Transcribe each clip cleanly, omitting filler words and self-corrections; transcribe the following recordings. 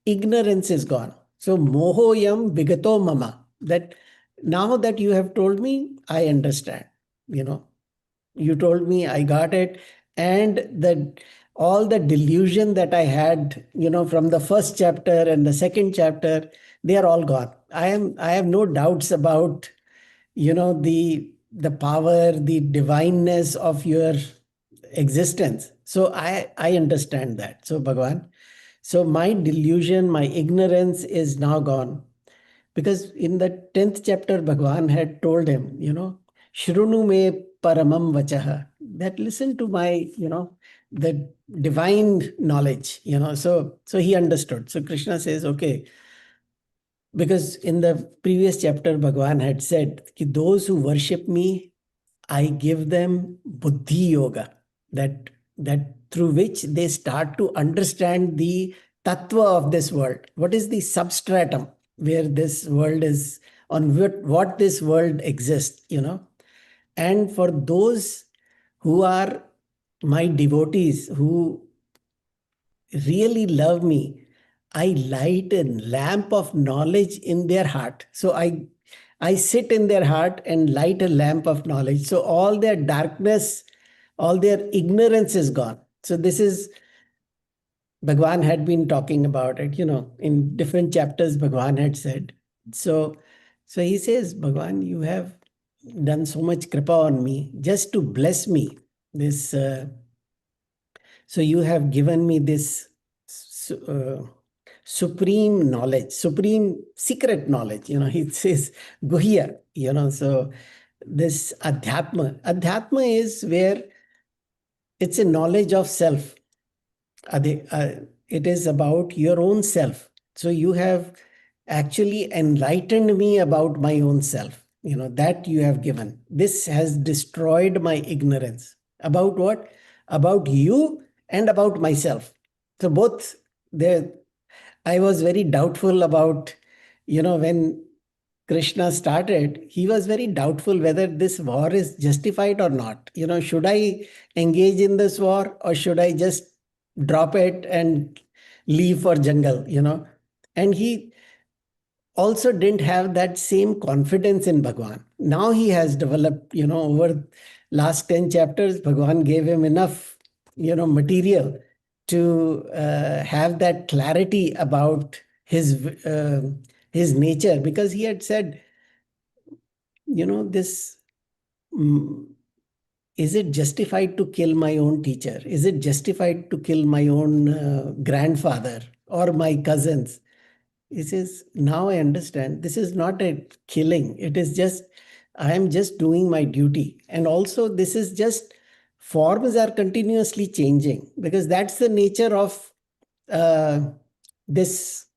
ignorance is gone. So mohoyam vigato mama. That now that you have told me, I understand. You know, you told me, I got it. And the all the delusion that I had, from the first chapter and the second chapter, they are all gone. I have no doubts about, the power, the divineness of your existence. So I understand that. So Bhagavan, so my delusion, my ignorance is now gone. Because in the 10th chapter, Bhagavan had told him, Shrunu me paramam vachaha, that listen to my, the divine knowledge, so he understood. So Krishna says, okay, because in the previous chapter, Bhagavan had said, ki those who worship me, I give them buddhi yoga, that through which they start to understand the tattva of this world. What is the substratum where this world is, on what this world exists, And for those who are my devotees, who really love me, I light a lamp of knowledge in their heart. So I sit in their heart and light a lamp of knowledge. So all their darkness, all their ignorance is gone. So this is, Bhagwan had been talking about it, in different chapters, Bhagwan had said. So, so he says, Bhagwan, you have done so much kripa on me just to bless me. This, so you have given me this supreme knowledge, supreme secret knowledge. It says guhya. So this adhyatma is where it's a knowledge of self. It is about your own self. So you have actually enlightened me about my own self. That you have given. This has destroyed my ignorance. About what? About you and about myself. So both there, I was very doubtful about, when Krishna started, he was very doubtful whether this war is justified or not. Should I engage in this war or should I just drop it and leave for jungle, And he also didn't have that same confidence in Bhagwan. Now he has developed, over last 10 chapters, Bhagwan gave him enough, material to have that clarity about his nature, because he had said, this, mm, is it justified to kill my own teacher? Is it justified to kill my own grandfather or my cousins? He says, now I understand. This is not a killing. It is just, I am just doing my duty. And also, this is just, forms are continuously changing, because that's the nature of uh, this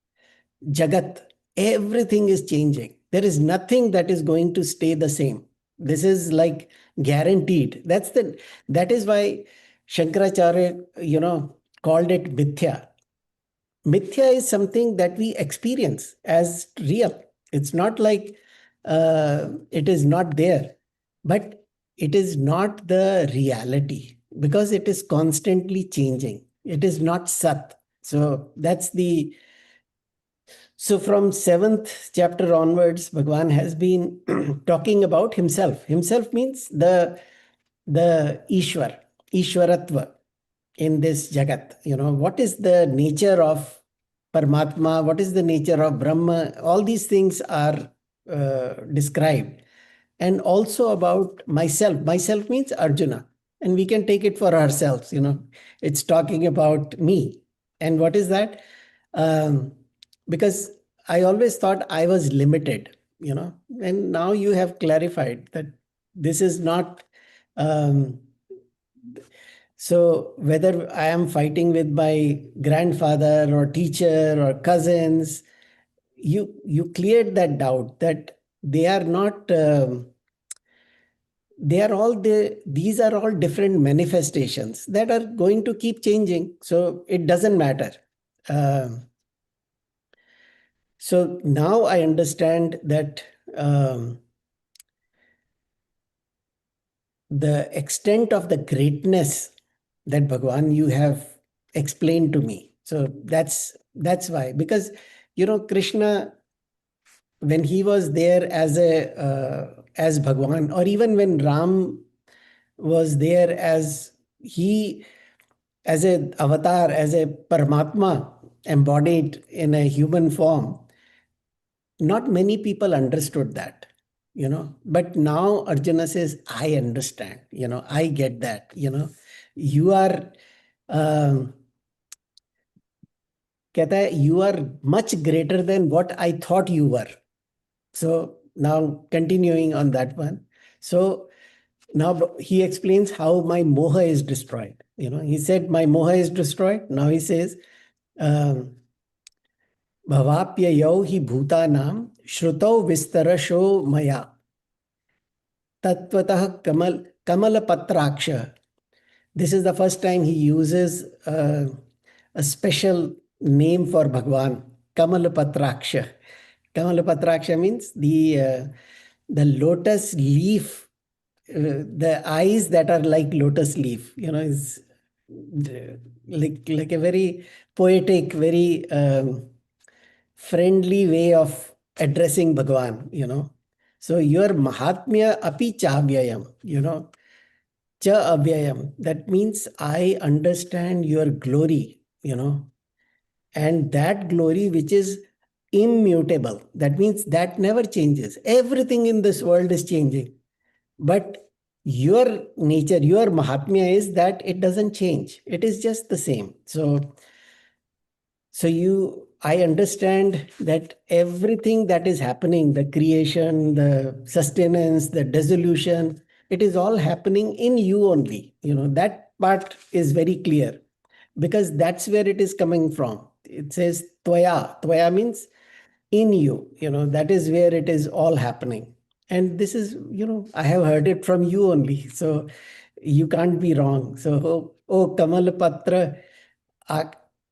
Jagat. Everything is changing. There is nothing that is going to stay the same. This is like guaranteed. That is why Shankaracharya, called it mithya. Mithya is something that we experience as real. It's not like it is not there, but it is not the reality, because it is constantly changing. It is not sat. So that's the, so from seventh chapter onwards, Bhagwan has been talking about himself. Himself means the Ishwaratva in this Jagat. What is the nature of Paramatma? What is the nature of Brahma? All these things are described. And also about myself. Myself means Arjuna. And we can take it for ourselves. It's talking about me. And what is that? Um, because I always thought I was limited, and now you have clarified that this is not. Um, so whether I am fighting with my grandfather or teacher or cousins, you cleared that doubt that they are not. They are all these are all different manifestations that are going to keep changing. So it doesn't matter. Um, So now I understand that the extent of the greatness that Bhagwan you have explained to me. So That's why, because Krishna, when he was there as Bhagwan, or even when Ram was there as a avatar, as a Paramatma embodied in a human form, not many people understood that. But now Arjuna says, I understand, I get that. You are um, कहता है, you are much greater than what I thought you were. So now continuing on that one. So now he explains how my moha is destroyed. He said my moha is destroyed. Now he says, um, भवाप्य यौ हि भूतानां श्रुतौ विस्तरशो मया तत्वतः कमलपत्राक्ष. This is the first time he uses a special name for Bhagwan, Kamalapatraksha. Kamalapatraksha means the lotus leaf, the eyes that are like lotus leaf. Is like a very poetic, very friendly way of addressing Bhagwan. So your Mahatmya api chavyayam, cha avyayam. That means I understand your glory, and that glory which is immutable. That means that never changes. Everything in this world is changing. But your nature, your Mahatmya is that it doesn't change. It is just the same. I understand that everything that is happening, the creation, the sustenance, the dissolution, it is all happening in you only. That part is very clear because that's where it is coming from. It says Tvaya. Tvaya means in you. That is where it is all happening. And this is, I have heard it from you only. So you can't be wrong. So, oh Kamal Patra,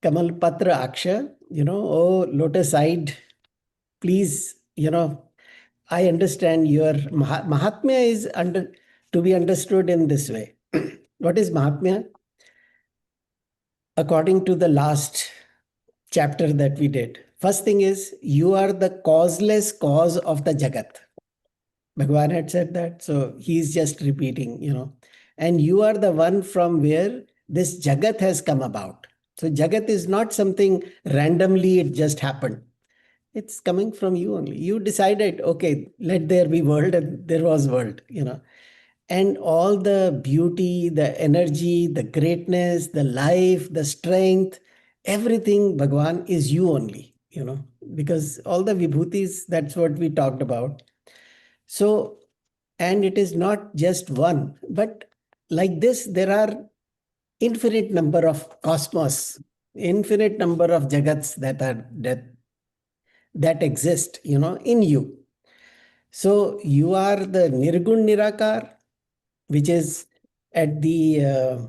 Kamal Patra Aksha, oh lotus-eyed, please, I understand your Mahatmya is to be understood in this way. What is Mahatmya? According to the last chapter that we did, first thing is you are the causeless cause of the Jagat. Bhagwan had said that, so he's just repeating, and you are the one from where this Jagat has come about. So Jagat is not something randomly it just happened. It's coming from you only. You decided, okay, let there be world, and there was world, and all the beauty, the energy, the greatness, the life, the strength, everything, Bhagwan, is you only, because all the vibhutis, that's what we talked about. So, and it is not just one, but like this, there are infinite number of cosmos, infinite number of jagats that exist, in you. So you are the Nirgun Nirakar, which is at the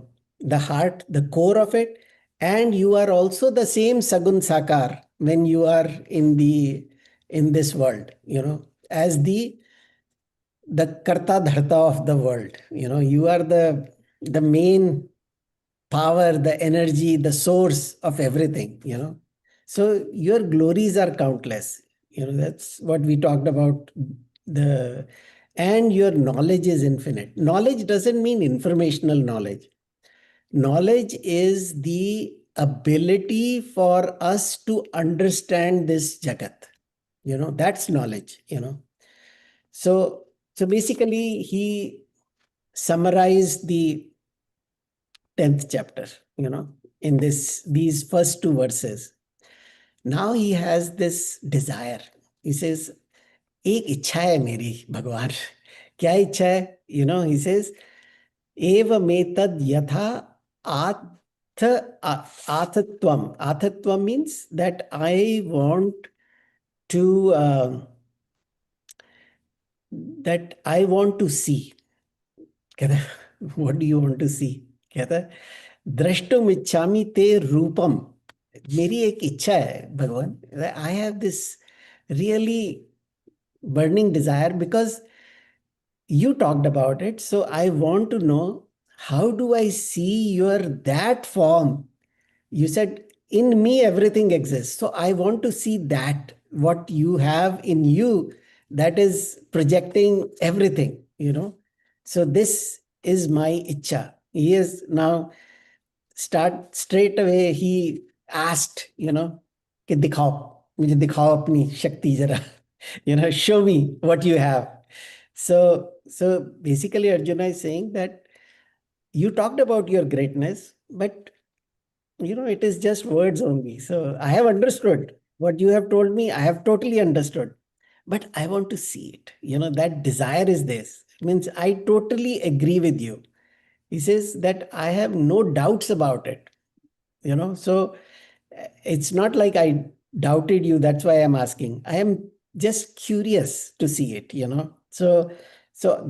heart, the core of it, and you are also the same Sagun Sakar when you are in this world, as the Karta Dharta of the world. You are the main power, the energy, the source of everything. So your glories are countless. That's what we talked about. The and your knowledge is infinite. Knowledge doesn't mean informational knowledge. Knowledge is the ability for us to understand this Jagat. That's knowledge. So basically, he summarized the 10th chapter, in these first two verses. Now he has this desire. He says, एक इच्छा है मेरी भगवान. क्या इच्छा है? He says, एव में तद यथा आथत्वम. Athatvam means that I want to see. कहता what do you want to see? कहता द्रष्टुम इच्छामि ते रूपम. मेरी एक इच्छा है भगवान. I have this really burning desire because you talked about it. So I want to know, how do I see that form? You said in me everything exists. So I want to see that what you have in you, that is projecting everything, So this is my icha. He is now start straight away. He asked, कि दिखाओ, मुझे दिखाओ अपनी शक्ति जरा, show me what you have. So basically Arjuna is saying that you talked about your greatness, but it is just words only. So I have understood what you have told me. I have totally understood, but I want to see it. That desire is this. Means I totally agree with you. He says that I have no doubts about it. So it's not like I doubted you. That's why I'm asking. I am just curious to see it. So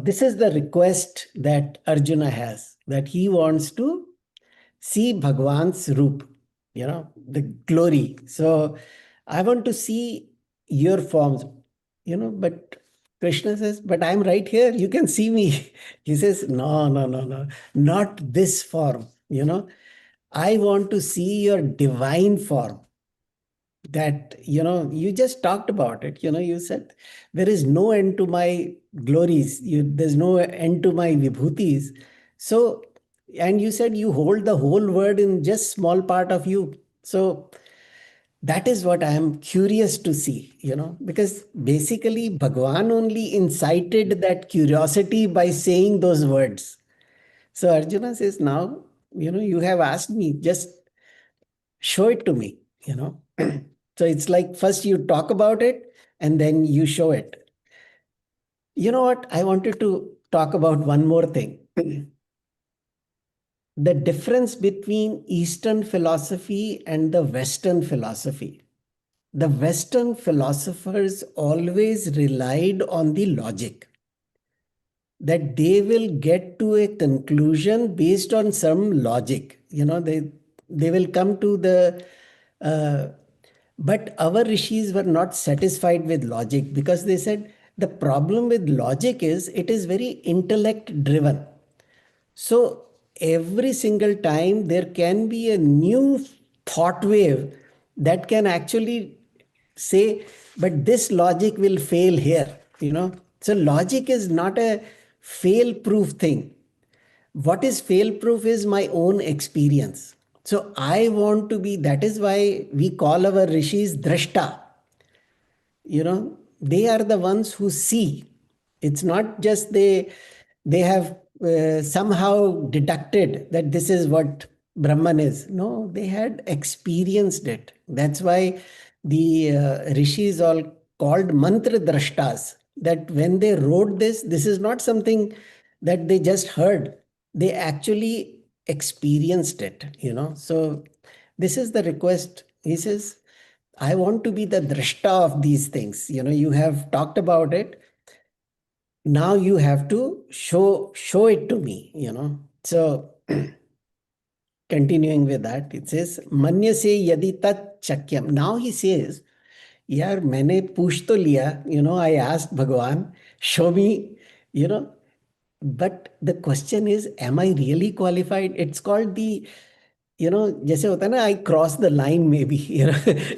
this is the request that Arjuna has, that he wants to see Bhagwan's roop, the glory. So I want to see your forms, but Krishna says, but I'm right here. You can see me. He says, no, no, no, no, not this form, I want to see your divine form. That, you just talked about it. You said, there is no end to my glories. There's no end to my vibhutis. So, and you said you hold the whole world in just small part of you. So that is what I am curious to see, because basically Bhagwan only incited that curiosity by saying those words. So Arjuna says, now, you have asked me, just show it to me, So it's like first you talk about it and then you show it. You know what? I wanted to talk about one more thing. The difference between Eastern philosophy and the Western philosophy. The Western philosophers always relied on the logic, that they will get to a conclusion based on some logic. They will come to the uh, but our rishis were not satisfied with logic, because they said the problem with logic is it is very intellect driven. So every single time there can be a new thought wave that can actually say, but this logic will fail here, So logic is not a fail proof thing. What is fail proof is my own experience. So I want to be, that is why we call our rishis drashta. They are the ones who see. It's not just they have somehow deducted that this is what Brahman is. No, they had experienced it. That's why the rishis all called mantra drashtas, that when they wrote this is not something that they just heard, they actually experienced it. So this is the request. He says, I want to be the drashta of these things. You have talked about it. Now you have to show it to me. So continuing with that, it says, manya se yadi tat chakyam. Now he says, यार मैंने पूछ तो लिया, I asked Bhagwan, show me, you know, but the question is, am I really qualified? It's called the, जैसे होता है ना, आई cross the line में भी,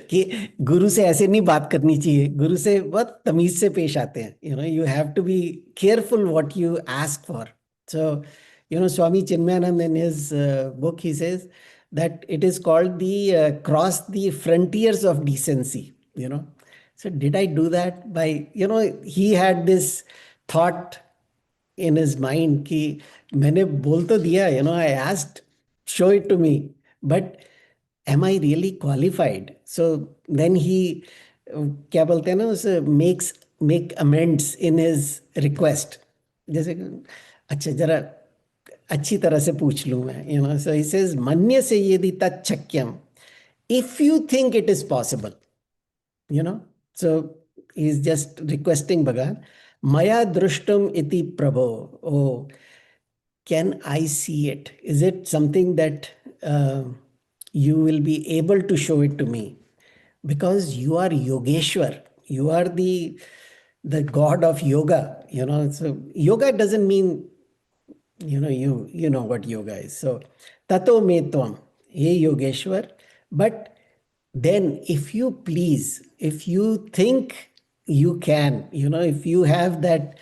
कि गुरु से ऐसे नहीं बात करनी चाहिए, गुरु से बहुत तमीज से पेश आते हैं, you have to be careful what you ask for. So, Swami Chinmayanand in his book, he says that it is called the cross the frontiers of decency, So did I do that by, he had this thought in his mind कि मैंने बोल तो दिया, I asked, show it to me, but am I really qualified? So then he क्या बोलते हैं ना उसे, make amends in his request. जैसे अच्छा जरा अच्छी तरह से पूछ लूं मैं, so he says मन्य से यदि तच्छक्यम, if you think it is possible, so he's just requesting Bhagavan, maya drushtam iti prabho. Oh, can I see it? Is it something that you will be able to show it to me? Because you are Yogeshwar, you are the god of yoga. So yoga doesn't mean, you know what yoga is. So tato me tvam, hey Yogeshwar, But then, if you please, if you think you can, if you have that,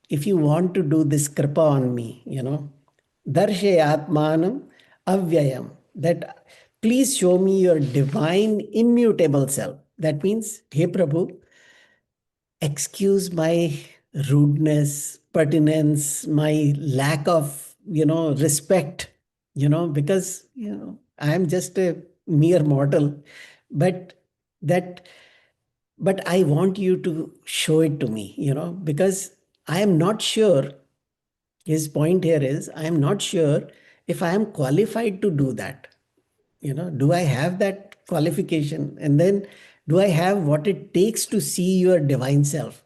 if you want to do this kripa on me, darshe atmanam avyayam, that please show me your divine immutable self. That means, hey Prabhu, excuse my rudeness, pertinence, my lack of, respect, because, I am just a mere mortal. But that, but I want you to show it to me, because I am not sure. His point here is, I am not sure if I am qualified to do that. Do I have that qualification? And then, do I have what it takes to see your divine self?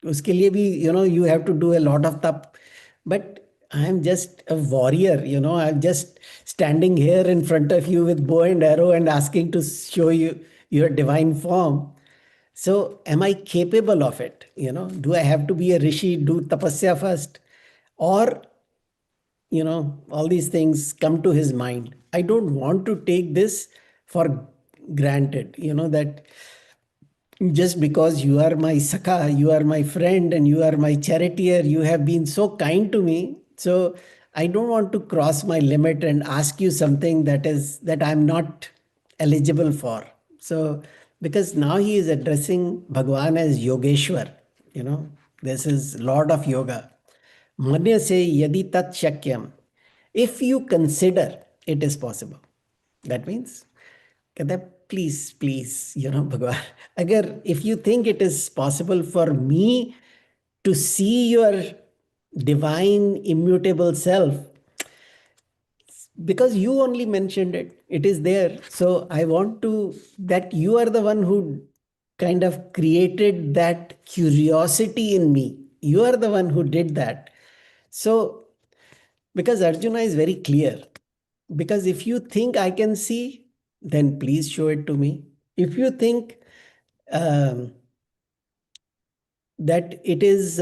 उसके लिए भी you have to do a lot of tap, but I am just a warrior. I'm just standing here in front of you with bow and arrow and asking to show you your divine form. So am I capable of it? Do I have to be a rishi, do tapasya first, or all these things come to his mind? I don't want to take this for granted, that just because you are my sakha, you are my friend, and you are my charioteer, you have been so kind to me. So I don't want to cross my limit and ask you something that I'm not eligible for. So because now he is addressing Bhagwan as Yogeshwar, this is Lord of Yoga. Manya se yadi tat shakyam. If you consider it is possible. That means, कहता है please please भगवान, अगर if you think it is possible for me to see your divine immutable self, because you only mentioned it is there. So I want to, that you are the one who kind of created that curiosity in me. You are the one who did that. So because Arjuna is very clear, because if you think I can see, then please show it to me. If you think um, that it is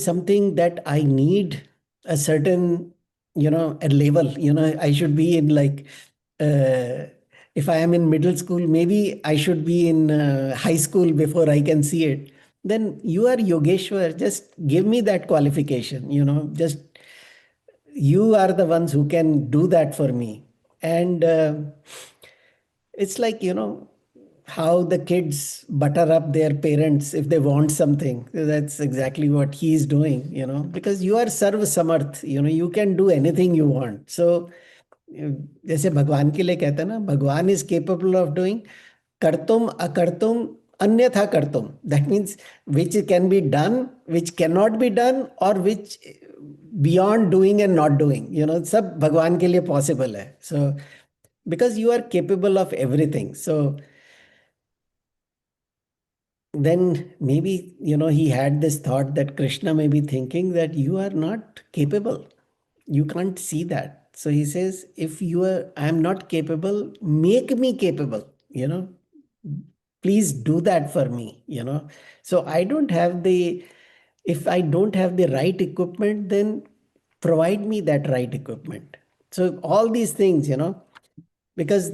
something that I need a certain, a level, I should be in like, if I am in middle school, maybe I should be in high school before I can see it. Then you are Yogeshwar, just give me that qualification, just you are the ones who can do that for me. And it's like, how the kids butter up their parents if they want something. That's exactly what he's doing, because you are sarva samarth, you can do anything you want. So जैसे भगवान के लिए कहते हैं ना, भगवान is capable of doing कर्तुम अकर्तुम अन्यथा कर्तुम. That means which can be done, which can not be done, और which beyond doing and not doing, सब भगवान के लिए पॉसिबल है. So because you are capable of everything. So then maybe, he had this thought that Krishna may be thinking that you are not capable. You can't see that. So he says, if I am not capable, make me capable, please do that for me, So if I don't have the right equipment, then provide me that right equipment. So all these things, because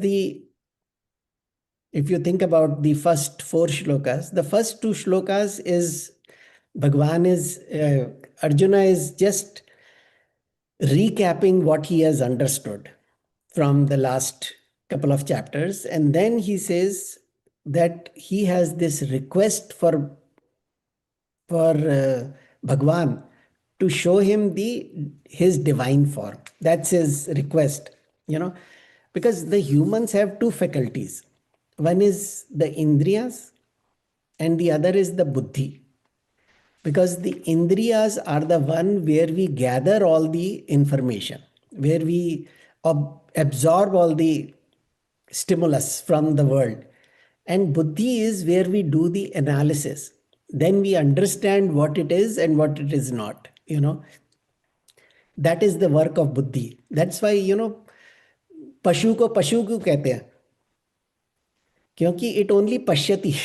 if you think about the first four shlokas, the first two shlokas is Arjuna is just recapping what he has understood from the last couple of chapters. And then he says that he has this request for Bhagwan to show him his divine form. That's his request, because the humans have two faculties. One is the indriyas and the other is the buddhi. Because the indriyas are the one where we gather all the information, where we absorb all the stimulus from the world. And buddhi is where we do the analysis. Then we understand what it is and what it is not. That is the work of buddhi. That's why, पशु को पशु क्यों कहते हैं? क्योंकि it only pashyati,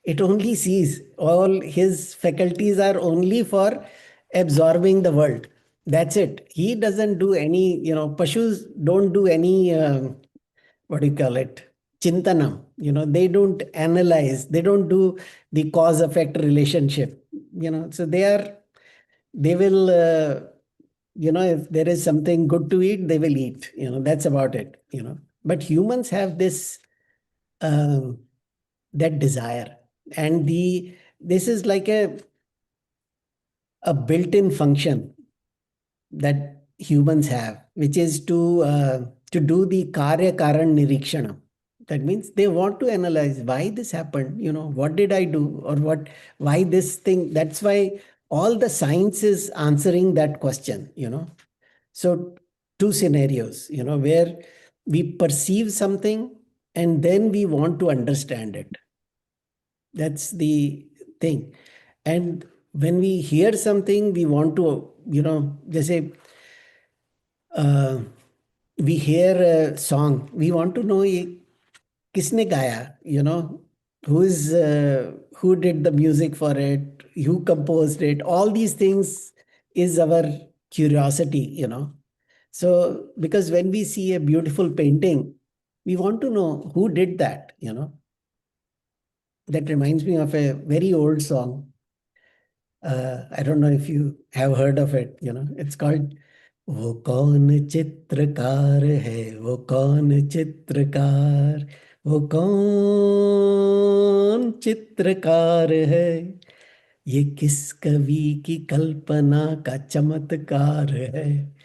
it only sees. All his faculties are only for absorbing the world. That's it. He doesn't do any, Pashus don't do any, what do you call it? Chintanam. They don't analyze, they don't do the cause effect relationship. So they will, if there is something good to eat, they will eat. That's about it. But humans have um, that desire. And this is like a built-in function that humans have, which is to do the karya karan nirikshana. That means they want to analyze why this happened. What did I do, or why this thing? That's why all the science is answering that question. So two scenarios, where we perceive something and then we want to understand it. That's the thing. And when we hear something, we want to, just say, uh, we hear a song, we want to know ये किसने गाया, who did the music for it, who composed it. All these things is our curiosity. So because when we see a beautiful painting, we want to know who did that. That reminds me of a very old song. I don't know if you have heard of it. It's called वो कौन चित्रकार है, वो कौन चित्रकार, वो कौन चित्रकार है, ये किस कवि की कल्पना का चमत्कार है,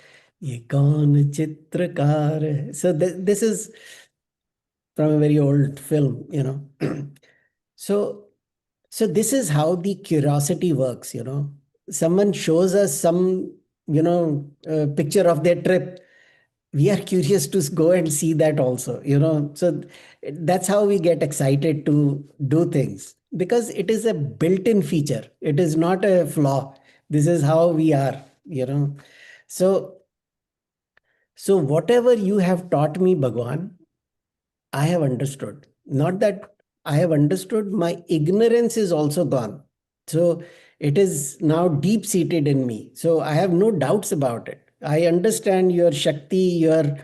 ये कौन चित्रकार है. So this is from a very old film. So so this is how the curiosity works. Someone shows us some, picture of their trip. We are curious to go and see that also. So that's how we get excited to do things, because it is a built-in feature. It is not a flaw. This is how we are. So so whatever you have taught me, Bhagwan, I have understood. Not that I have understood, my ignorance is also gone. So it is now deep seated in me. So I have no doubts about it. I understand your Shakti, your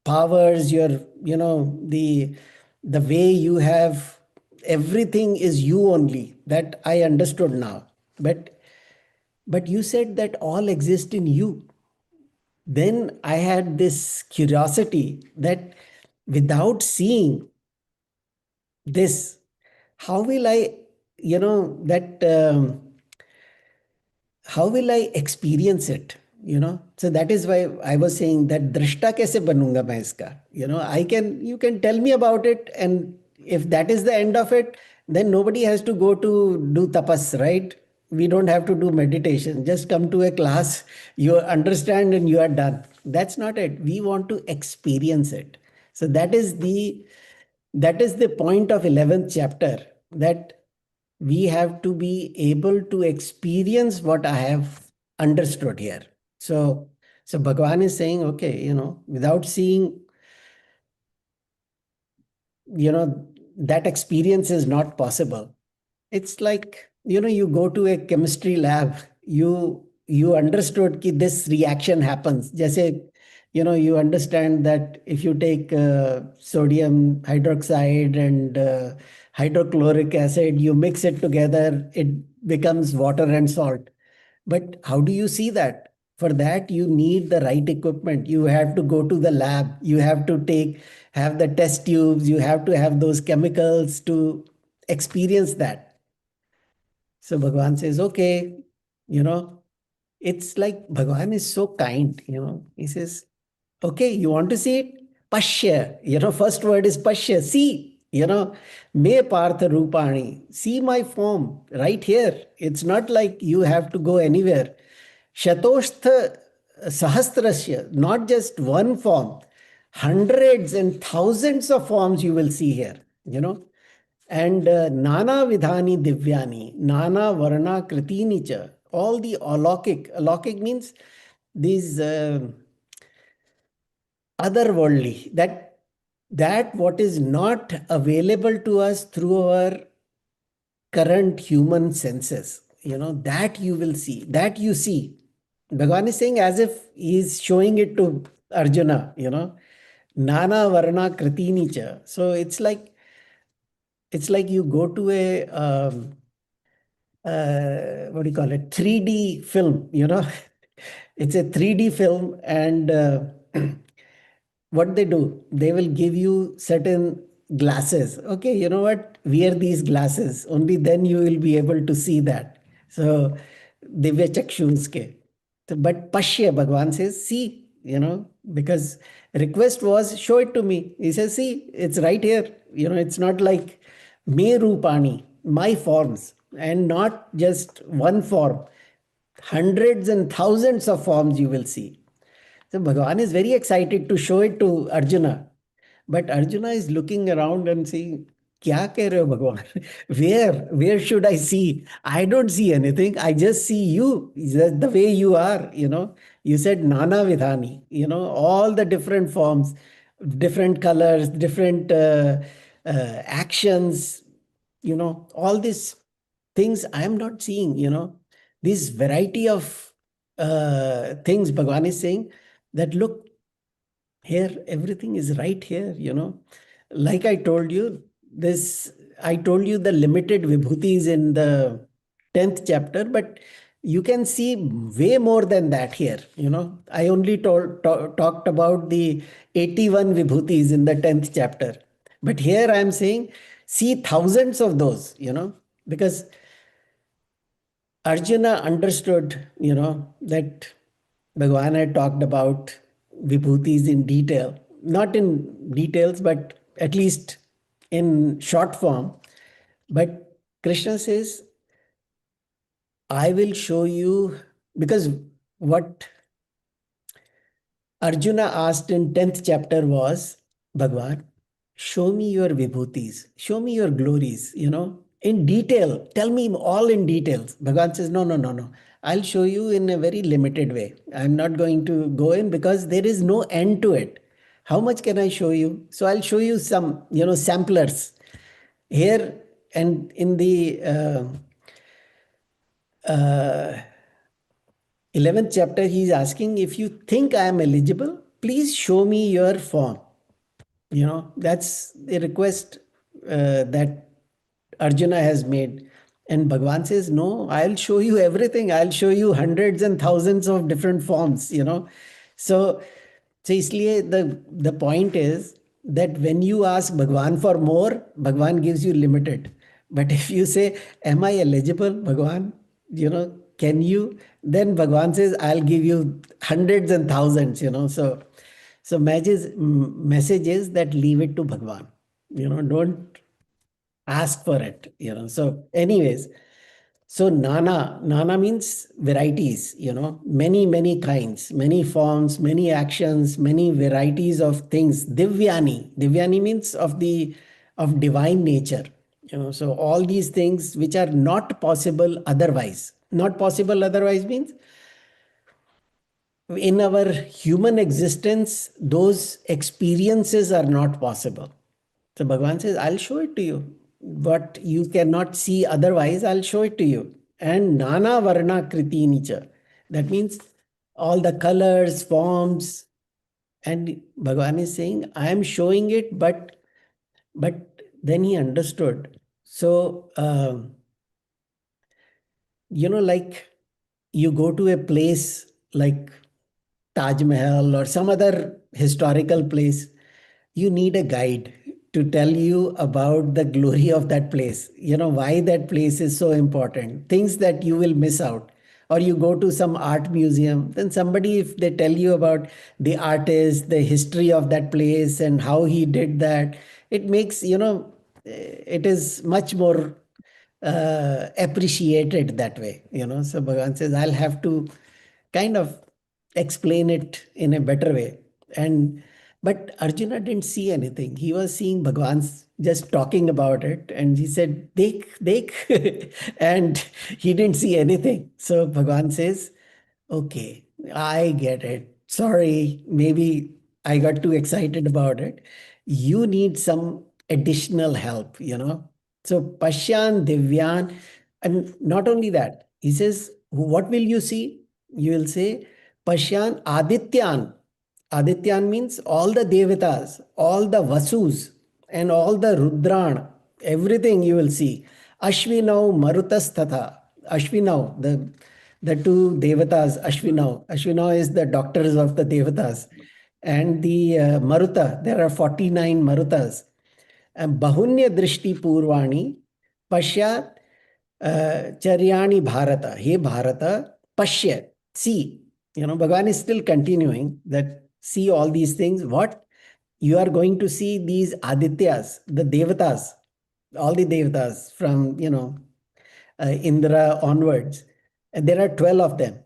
powers, the way you have everything is you only. That I understood now. But you said that all exist in you. Then I had this curiosity that without seeing this, how will I, that how will I experience it? So that is why I was saying that drishta kaise banunga main iska. You can tell me about it, and if that is the end of it, then nobody has to go to do tapas, right? We don't have to do meditation. Just come to a class, you understand, and you are done. That's not it. We want to experience it. So that is the point of 11th chapter, that we have to be able to experience what I have understood here. So Bhagavan is saying, okay, without seeing, that experience is not possible. It's like, you go to a chemistry lab, you understood that this reaction happens. Jaise, you understand that if you take sodium hydroxide and hydrochloric acid, you mix it together, it becomes water and salt. But how do you see that? For that, you need the right equipment. You have to go to the lab. You have to have the test tubes. You have to have those chemicals to experience that. So Bhagavan says, okay, you know, it's like Bhagavan is so kind. He says, okay, you want to see it? Pashya. First word is Pashya. See, Me Partha Rupani. See my form right here. It's not like you have to go anywhere. Shatoshtha Sahasrasya, not just one form, hundreds and thousands of forms you will see here. And Nana Vidhani Divyani, Nana Varna Kritini cha, all the alaukic. Alaukic means these otherworldly, that what is not available to us through our current human senses, that you will see, that you see. Bhagavan is saying as if he's showing it to Arjuna, Nana Varna Kritini cha. So it's like you go to a what do you call it? 3D film. It's a 3D film, and what they do, they will give you certain glasses. Okay, you know what? Wear these glasses. Only then you will be able to see that. So, Divya Chakshus ke. But Pashya, Bhagwan says, see, because request was, show it to me. He says, see, it's right here. It's not like me Rupani, my forms, and not just one form. Hundreds and thousands of forms you will see. So Bhagavan is very excited to show it to Arjuna. But Arjuna is looking around and saying, Kya keh rahe ho Bhagavan? Where should I see? I don't see anything. I just see you, the way you are. You said Nana Vidhani, all the different forms, different colors, different actions, all these things I am not seeing, this variety of things Bhagavan is saying that look, here everything is right here, like I told you, this I told you the limited vibhutis in the 10th chapter, but you can see way more than that here. I only talked about the 81 vibhutis in the 10th chapter, but here I am saying see thousands of those, because Arjuna understood, that Bhagavan had talked about vibhutis in detail, not in details, but at least in short form. But Krishna says, I will show you, because what Arjuna asked in 10th chapter was, Bhagwan, show me your vibhutis, show me your glories, in detail. Tell me all in details. Bhagwan says, no, no, no, no. I'll show you in a very limited way. I'm not going to go in because there is no end to it. How much can I show you? So I'll show you some, samplers here. And in the 11th chapter, he's asking, if you think I am eligible, please show me your form. That's the request that Arjuna has made. And Bhagwan says, no, I'll show you everything. I'll show you hundreds and thousands of different forms. So, so इसलिए the point is that when you ask Bhagwan for more, Bhagwan gives you limited. But if you say, am I eligible, Bhagwan? Can you? Then Bhagwan says, I'll give you hundreds and thousands. So message is that leave it to Bhagwan. Don't ask for it. So anyways, so nana means varieties. Many kinds, many forms, many actions, many varieties of things. Divyani means of divine nature. So all these things which are not possible otherwise. Not possible otherwise means in our human existence, those experiences are not possible. So Bhagavan says, I'll show it to you. What you cannot see otherwise, I'll show it to you. And Nana Varna Kriti Nicha. That means all the colors, forms. And Bhagavan is saying, I am showing it, but then he understood. So, like you go to a place like Taj Mahal or some other historical place, you need a guide to tell you about the glory of that place, why that place is so important, things that you will miss out. Or you go to some art museum, then somebody, if they tell you about the artist, the history of that place, and how he did that, it makes, it is much more appreciated that way. So Bhagavan says, I'll have to kind of explain it in a better way. And but Arjuna didn't see anything. He was seeing Bhagwan's just talking about it, and he said, Dekh, and he didn't see anything. So Bhagwan says, okay, I get it. Sorry, maybe I got too excited about it. You need some additional help, So Pashyan Divyan, and not only that, he says, what will you see? you will say Pashyan Adityan. Adityan means all the Devatas, all the Vasus, and all the Rudran, everything you will see. Ashvinau Marutas Tatha. Ashvinau, the two Devatas, Ashvinau. Ashvinau is the doctors of the Devatas. And the Maruta, there are 49 Marutas. And Bahunya Drishti Purvani, Pashyat Charyani Bharata. He Bharata, Pashya, see. Bhagavan is still continuing that see all these things. What? You are going to see these Adityas, the Devatas, all the Devatas from, Indra onwards. And there are 12 of them.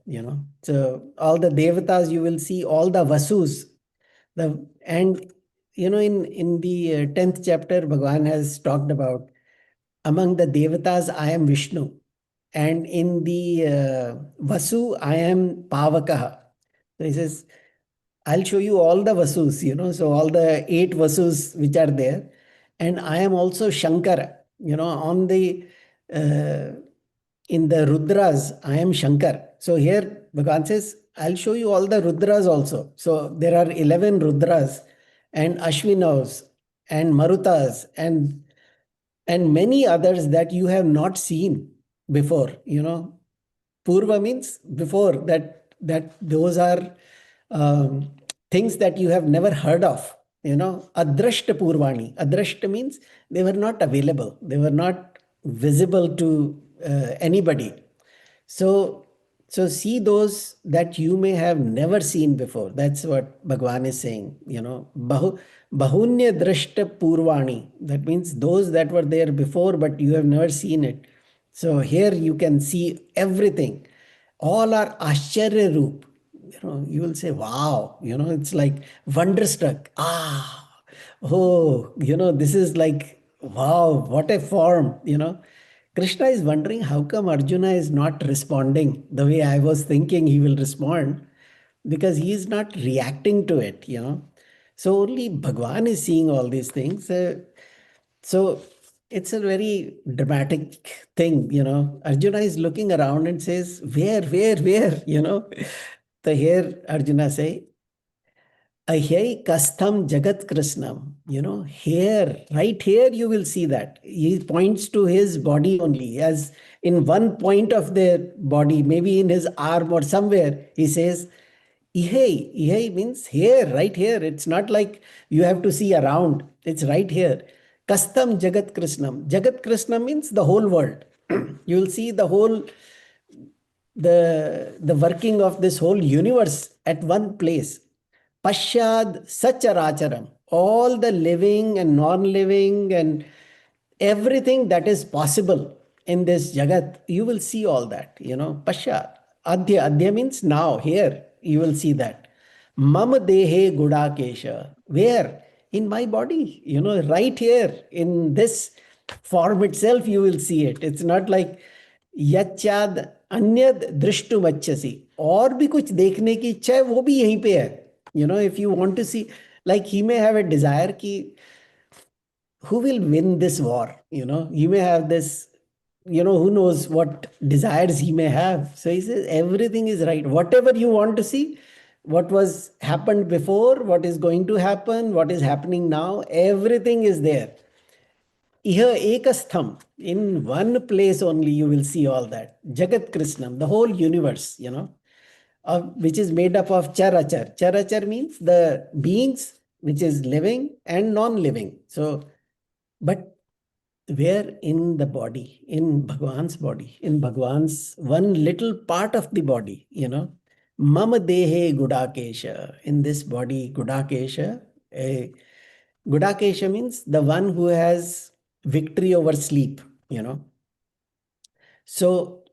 So all the Devatas, you will see all the Vasus. In the 10th chapter, Bhagavan has talked about among the Devatas, I am Vishnu. And in the Vasu, I am Pavakaha. So he says, I'll show you all the Vasus, so all the 8 Vasus which are there. And I am also Shankara, on the in the Rudras, I am Shankar. So here Bhagavan says, I'll show you all the Rudras also. So there are 11 Rudras and Ashwinas and Marutas and many others that you have not seen before. Purva means before, that those are things that you have never heard of. Adrashta Purvani. Adrashta means they were not available. They were not visible to anybody. So, so see those that you may have never seen before. That's what Bhagwan is saying. Bahunya drashta purvani. That means those that were there before, but you have never seen it. So here you can see everything. All are Ascharya Roop. You will say, wow, it's like wonderstruck. This is like, wow, what a form. Krishna is wondering how come Arjuna is not responding the way I was thinking he will respond, because he is not reacting to it. So only Bhagwan is seeing all these things. So it's a very dramatic thing. Arjuna is looking around and says, where? So here Arjuna say, Ahyai kastham jagat krishnam. Here, right here, you will see that. He points to his body only, as in one point of the body, maybe in his arm or somewhere. He says, Ihai. Ihai means here, right here. It's not like you have to see around. It's right here. Kastam jagat krishnam. Jagat krishnam means the whole world. You will see the working of this whole universe at one place. Pashad Sacharacharam. All the living and non-living and everything that is possible in this Jagat, you will see all that. Pashad. Adhya. Adhya means now, here, you will see that. Mam Dehe Gudakesha. Where? In my body, right here, in this form itself, you will see it. It's not like यच्चाद अन्यद दृष्टुमच्छसि, और भी कुछ देखने की इच्छा है वो भी यहीं पे है. If you want to see, like he may have a desire ki who will win this war. He may have this, who knows what desires he may have. So he says everything is right, whatever you want to see, what was happened before, what is going to happen, what is happening now, everything is there. Here, ekastham, in one place only you will see all that. Jagat Krishnam, the whole universe, which is made up of charachar. Charachar means the beings which is living and non-living. So, but where in the body, in body, in Bhagwan's one little part of the body. Mama dehe gudakesha, in this body, gudakesha. Gudakesha means the one who has victory over sleep. So,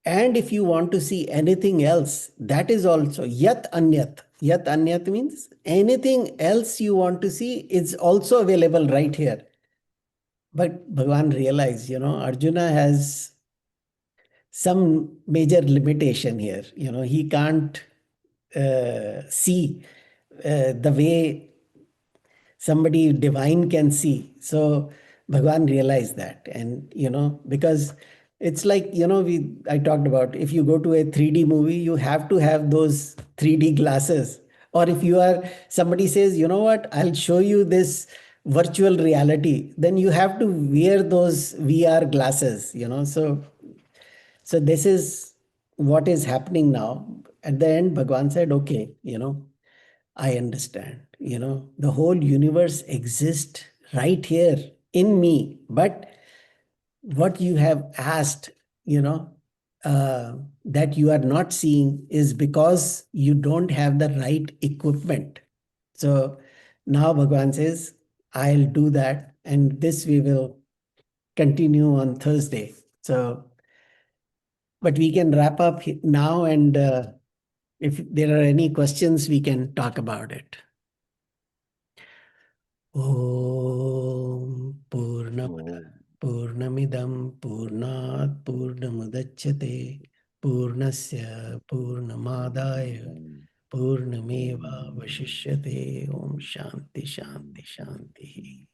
and if you want to see anything else, that is also yat anyat. Yat anyat means anything else you want to see is also available right here. But Bhagavan realized, Arjuna has some major limitation here. He can't see the way somebody divine can see. So Bhagavan realized that. And, because It's like, I talked about, if you go to a 3D movie, you have to have those 3D glasses. Or if you are, somebody says, you know what, I'll show you this virtual reality, then you have to wear those VR glasses, so this is what is happening now. At the end, Bhagwan said, okay, I understand, the whole universe exists right here in me, but what you have asked, you know, that you are not seeing is because you don't have the right equipment. So now Bhagwan says, I'll do that. And this we will continue on Thursday. So, but we can wrap up now. And if there are any questions, we can talk about it. Om Purnamada Purnamidam Purnat Purnamudachyate Purnasya Purnamadaya Purnameva Vashishyate. Om Shanti Shanti Shanti.